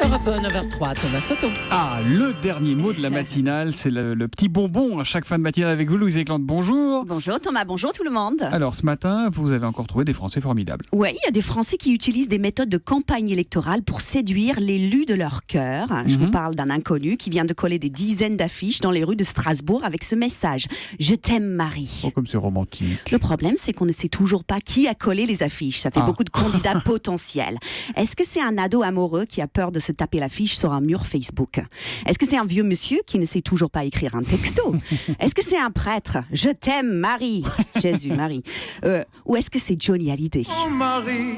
Europe 1, 9h03, Thomas Soto. Ah, le dernier mot de la matinale, c'est le petit bonbon à chaque fin de matinale avec vous, Louise Éclante. Bonjour. Bonjour Thomas, bonjour tout le monde. Alors ce matin, vous avez encore trouvé des Français formidables. Oui, il y a des Français qui utilisent des méthodes de campagne électorale pour séduire l'élu de leur cœur. Je vous parle d'un inconnu qui vient de coller des dizaines d'affiches dans les rues de Strasbourg avec ce message « Je t'aime Marie ». Oh, comme c'est romantique. Le problème, c'est qu'on ne sait toujours pas qui a collé les affiches. Ça fait beaucoup de candidats potentiels. Est-ce que c'est un ado amoureux qui a peur de se taper l'affiche sur un mur Facebook? Est-ce que c'est un vieux monsieur qui ne sait toujours pas écrire un texto? Est-ce que c'est un prêtre? Je t'aime Marie, Jésus, Marie. Ou est-ce que c'est Johnny Hallyday? Oh Marie,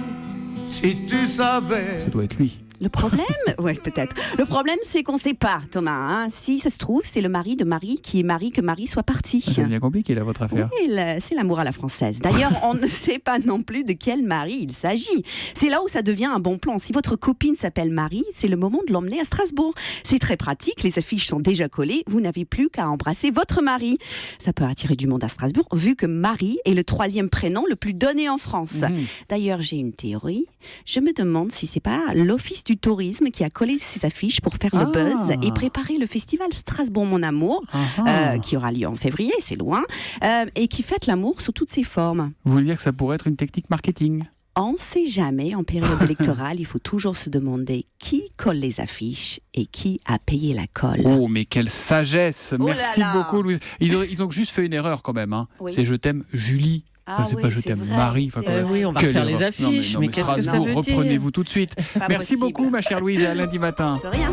si tu savais. Ça doit être lui. Le problème, ouais, peut-être. Le problème, c'est qu'on ne sait pas, Thomas. Hein. Si ça se trouve, c'est le mari de Marie qui est Marie que Marie soit partie. C'est bien compliqué là, votre affaire. Oui, c'est l'amour à la française. D'ailleurs, on ne sait pas non plus de quel mari il s'agit. C'est là où ça devient un bon plan. Si votre copine s'appelle Marie, c'est le moment de l'emmener à Strasbourg. C'est très pratique, les affiches sont déjà collées, vous n'avez plus qu'à embrasser votre mari. Ça peut attirer du monde à Strasbourg, vu que Marie est le 3e prénom le plus donné en France. D'ailleurs, j'ai une théorie. Je me demande si c'est pas l'Office du tourisme qui a collé ces affiches pour faire le buzz et préparer le festival Strasbourg Mon Amour, qui aura lieu en février, c'est loin, et qui fête l'amour sous toutes ses formes. Vous voulez dire que ça pourrait être une technique marketing? On ne sait jamais, en période électorale, il faut toujours se demander qui colle les affiches et qui a payé la colle. Oh, mais quelle sagesse! Oh là Merci là. beaucoup, Louise. Ils ont juste fait une erreur quand même. Hein. Oui. C'est Je t'aime Julie. C'est oui, pas Je c'est t'aime vrai, Marie. c'est Enfin, vrai. Oui, on va quelle refaire les erreur. affiches, Non, mais qu'est-ce que ça Strasbourg, veut dire? reprenez-vous tout de suite. Pas Merci possible. beaucoup, ma chère Louise, et à lundi matin. De rien.